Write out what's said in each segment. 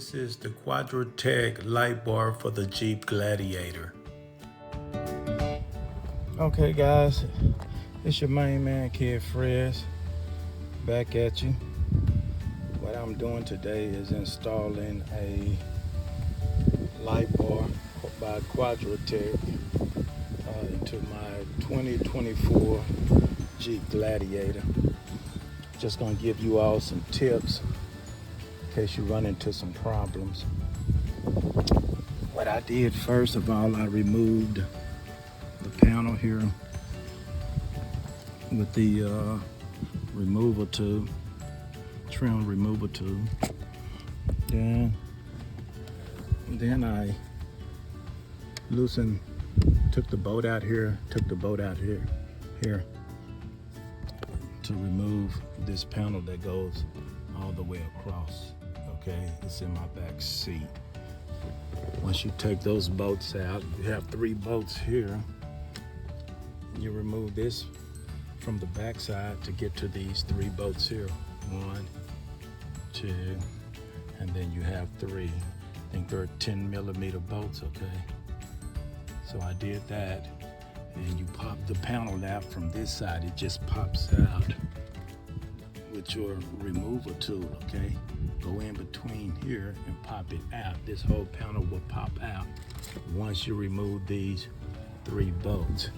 This is the Quadratech light bar for the Jeep Gladiator. Okay guys, it's your main man Kid Frez back at you. What I'm doing today is installing a light bar by Quadratech into my 2024 Jeep Gladiator. Just gonna give you all some tips in case you run into some problems. What I did first of all, I removed the panel here with the removal tool, trim removal tool. Then I took the bolt out here to remove this panel that goes all the way across. Okay, it's in my back seat. Once you take those bolts out, you have 3 bolts here. You remove this from the back side to get to these 3 bolts here. 1, 2, and then you have 3. I think they're 10mm bolts, okay? So I did that, and you pop the panel out from this side. It just pops out with your removal tool, okay? Go in between here and pop it out. This whole panel will pop out once you remove these 3 bolts.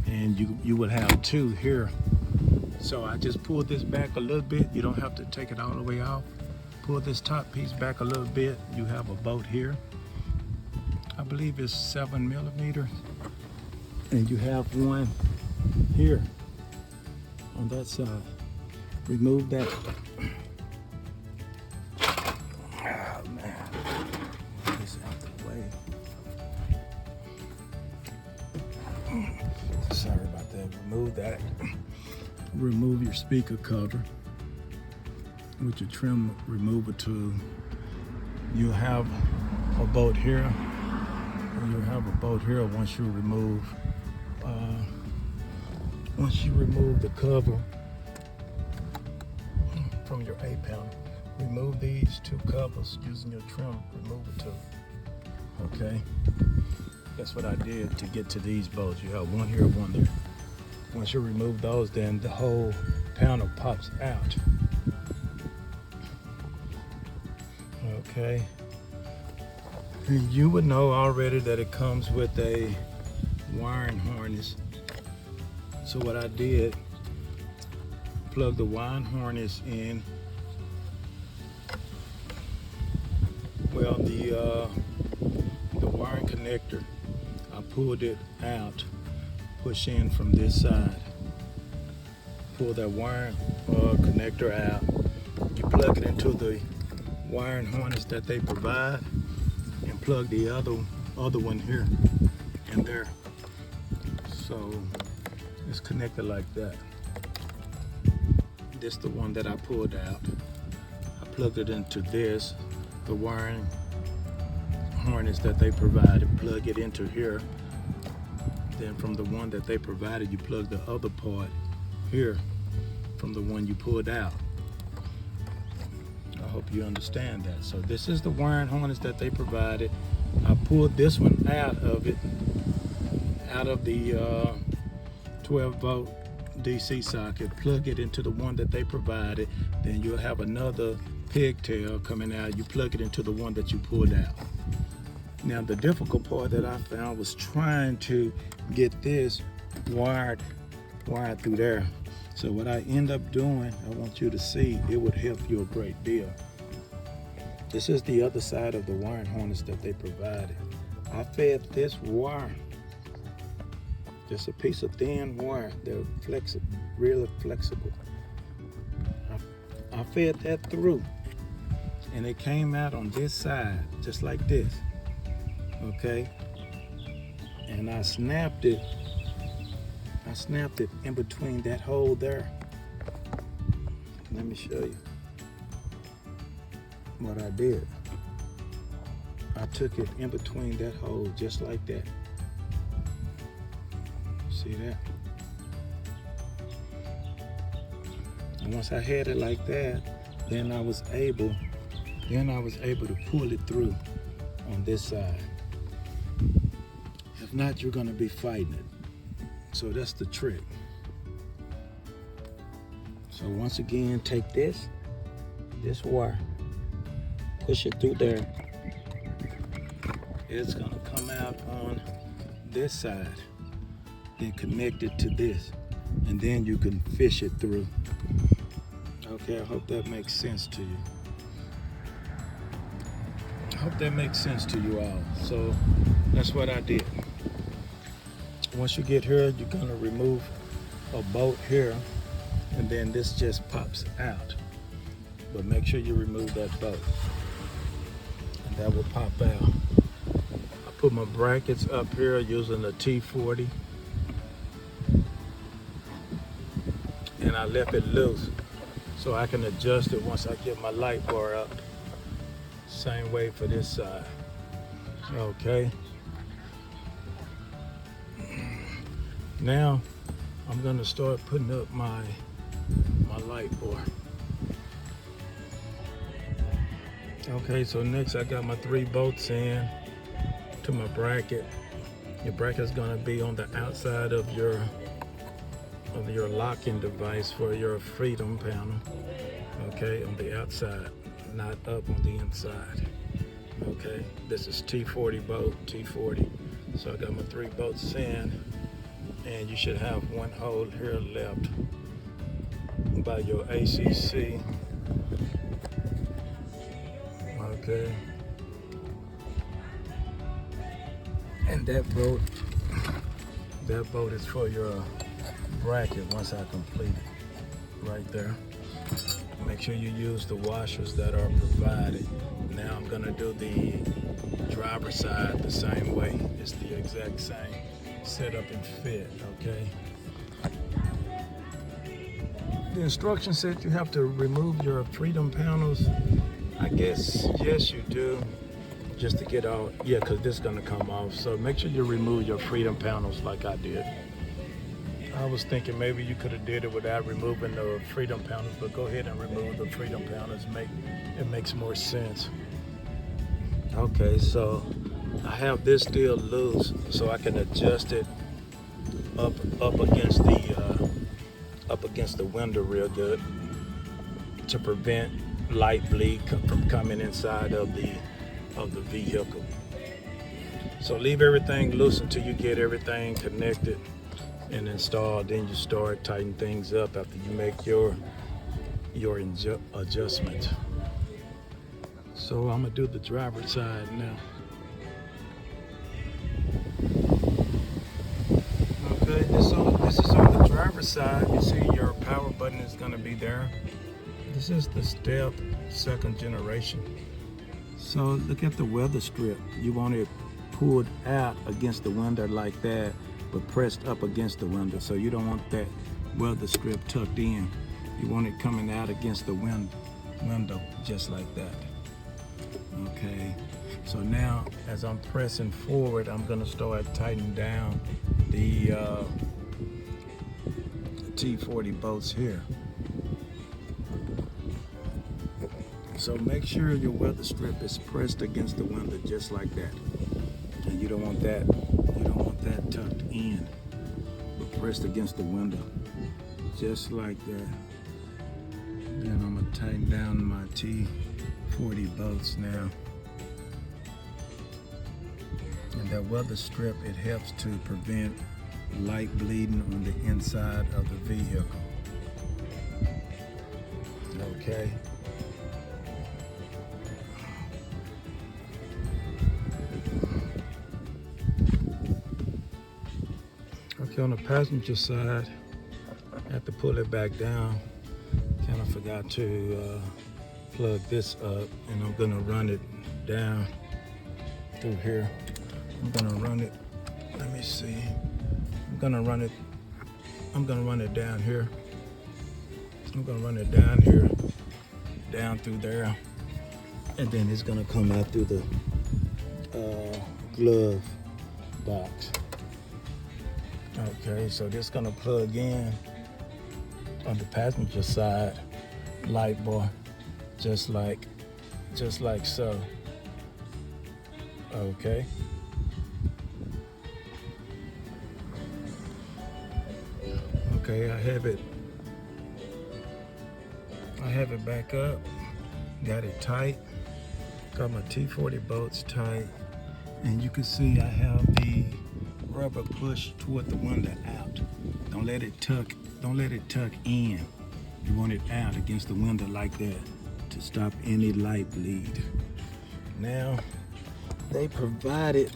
And you will have 2 here. So I just pulled this back a little bit. You don't have to take it all the way off. Pull this top piece back a little bit. You have a bolt here. I believe it's 7mm. And you have one here on that side. Remove that. Oh man, get this out the way. Sorry about that. Remove that. Remove your speaker cover with your trim removal tool. You have a bolt here. And you have a bolt here once you remove the cover from your A panel. Remove these 2 covers using your trim removal tool. Okay, that's what I did to get to these bolts. You have 1 here, 1 there. Once you remove those, then the whole panel pops out. Okay, and you would know already that it comes with a wiring harness. So what I did, plug the wiring harness in. Well, the wiring connector, I pulled it out, push in from this side. Pull that wiring connector out. You plug it into the wiring harness that they provide, and plug the other one here and there. So it's connected like that. This is the one that I pulled out. I plugged it into this, the wiring harness that they provided. Plug it into here. Then from the one that they provided, you plug the other part here from the one you pulled out. I hope you understand that. So this is the wiring harness that they provided. I pulled this one out of the 12-volt DC socket, plug it into the one that they provided. Then you'll have another pigtail coming out. You plug it into the one that you pulled out. Now the difficult part that I found was trying to get this wired through there. So what I end up doing, I want you to see, it would help you a great deal. This is the other side of the wiring harness that they provided. I fed this wire, just a piece of thin wire. They're flexible, really flexible. I fed that through, and it came out on this side, just like this. Okay, and I snapped it in between that hole there. Let me show you what I did. I took it in between that hole just like that. See that? And once I had it like that, then I was able Then I was able to pull it through on this side. If not, you're gonna be fighting it. So that's the trick. So once again, take this wire, push it through there. It's gonna come out on this side, then connect it to this, and then you can fish it through. Okay, I hope that makes sense to you. I hope that makes sense to you all. So that's what I did. Once you get here, you're gonna remove a bolt here, and then this just pops out. But make sure you remove that bolt, and that will pop out. I put my brackets up here using the T40, and I left it loose so I can adjust it once I get my light bar up. Same way for this side. Okay. Now I'm gonna start putting up my light bar. Okay, so next I got my 3 bolts in to my bracket. Your bracket is gonna be on the outside of your locking device for your freedom panel. Okay, on the outside, not up on the inside. Okay, this is T40 bolt, T40. So I got my 3 bolts in, and you should have 1 hole here left by your ACC. Okay, and that bolt is for your bracket once I complete it right there. Make sure you use the washers that are provided. Now I'm gonna do the driver's side the same way. It's the exact same setup and fit, okay? The instruction said you have to remove your freedom panels. I guess, yes you do, just to get out, yeah, because this is gonna come off. So make sure you remove your freedom panels like I did. I was thinking maybe you could have did it without removing the freedom panels, but go ahead and remove the freedom panels. It makes more sense. Okay, so I have this still loose, so I can adjust it up against the window real good to prevent light bleed from coming inside of the vehicle. So leave everything loose until you get everything connected and installed. Then you start tightening things up after you make your adjustment. So I'm gonna do the driver's side now. Okay, this is on the driver's side. You see your power button is gonna be there. This is the Step 2nd generation. So look at the weather strip. You want it pulled out against the window like that, but pressed up against the window. So you don't want that weather strip tucked in. You want it coming out against the window just like that. Okay, so now as I'm pressing forward, I'm gonna start tightening down the T40 bolts here. So make sure your weather strip is pressed against the window just like that. And you don't want that tucked in, but pressed against the window just like that. Then I'm gonna tighten down my T40 bolts now. And that weather strip, it helps to prevent light bleeding on the inside of the vehicle. Okay. Okay, on the passenger side, I have to pull it back down. Kind of forgot to plug this up, and I'm gonna run it down through here. I'm gonna run it, let me see. I'm gonna run it down here. I'm gonna run it down here, down through there, and then it's gonna come out through the glove box. Okay, so this is gonna plug in on the passenger side light bar, just like just like so. Okay. Okay, I have it back up. Got it tight. Got my T40 bolts tight. And you can see I have the rubber pushed toward the window out. Don't let it tuck in. You want it out against the window like that to stop any light bleed. Now, they provided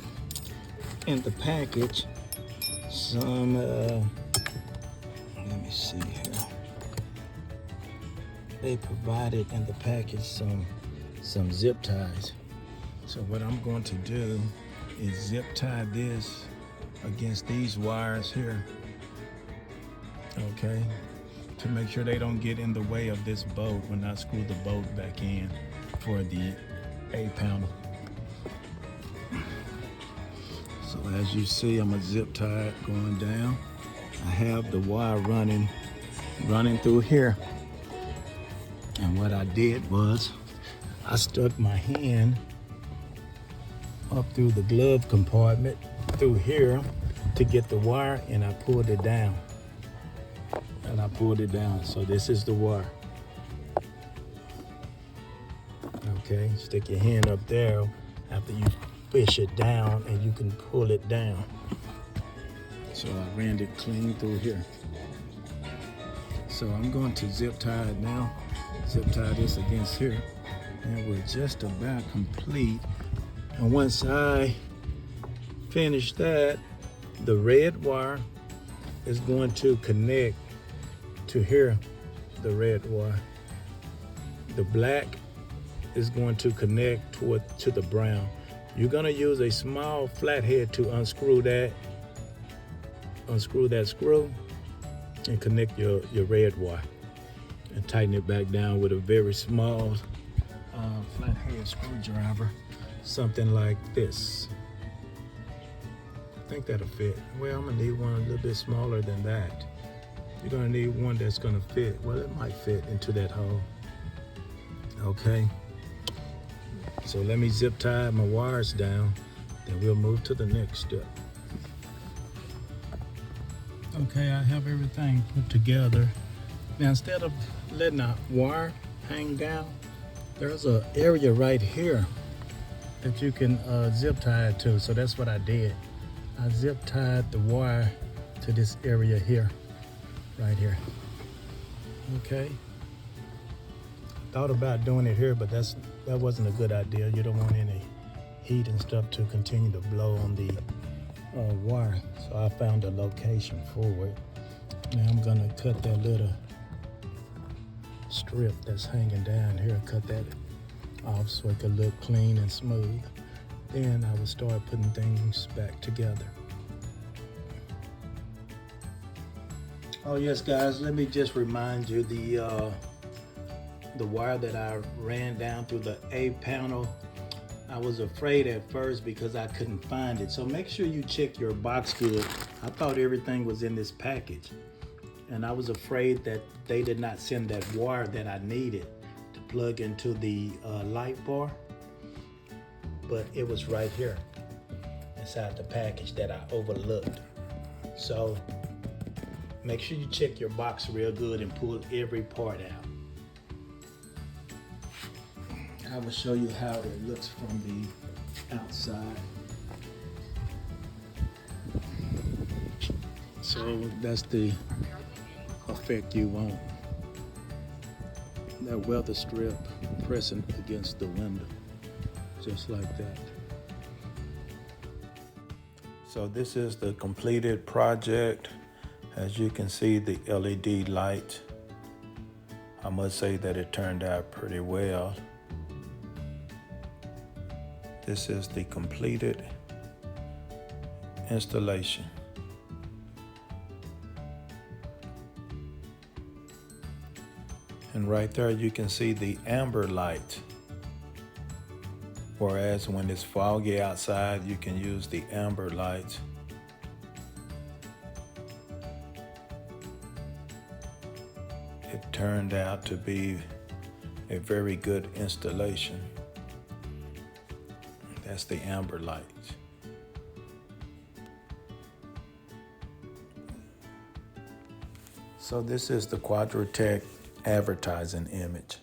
in the package some, let me see here. They provided in the package some zip ties. So what I'm going to do is zip tie this against these wires here, okay, to make sure they don't get in the way of this bolt when I screw the bolt back in for the A panel. So as you see, I'm a zip tie it going down. I have the wire running through here. And what I did was I stuck my hand up through the glove compartment through here to get the wire, and I pulled it down. So this is the wire. Okay, stick your hand up there after you push it down and you can pull it down. So I ran it clean through here. So I'm going to zip tie it now. Zip tie this against here. And we're just about complete. And once I finish that, the red wire is going to connect to here, the red wire. The black is going to connect to the brown. You're gonna use a small flathead to unscrew that screw and connect your red wire and tighten it back down with a very small flathead screwdriver, something like this. I think that'll fit. Well, I'm gonna need one a little bit smaller than that. You're gonna need one that's gonna fit. Well, it might fit into that hole. Okay. So let me zip tie my wires down, then we'll move to the next step. Okay, I have everything put together. Now, instead of letting a wire hang down, there's an area right here that you can zip tie it to. So that's what I did. I zip tied the wire to this area here, right here. Okay. Thought about doing it here, but that wasn't a good idea. You don't want any heat and stuff to continue to blow on the wire. So I found a location for it. Now I'm gonna cut that little strip that's hanging down here, cut that off so it could look clean and smooth. Then I will start putting things back together. Oh yes, guys, let me just remind you the wire that I ran down through the A panel. I was afraid at first because I couldn't find it. So make sure you check your box good. I thought everything was in this package, and I was afraid that they did not send that wire that I needed to plug into the light bar, but it was right here inside the package that I overlooked. So make sure you check your box real good and pull every part out. I will show you how it looks from the outside. So that's the effect you want. That weather strip pressing against the window, just like that. So this is the completed project. As you can see, the LED light, I must say that it turned out pretty well. This is the completed installation. And right there you can see the amber light. Whereas when it's foggy outside, you can use the amber light. It turned out to be a very good installation. That's the amber lights. So this is the Quadratech advertising image.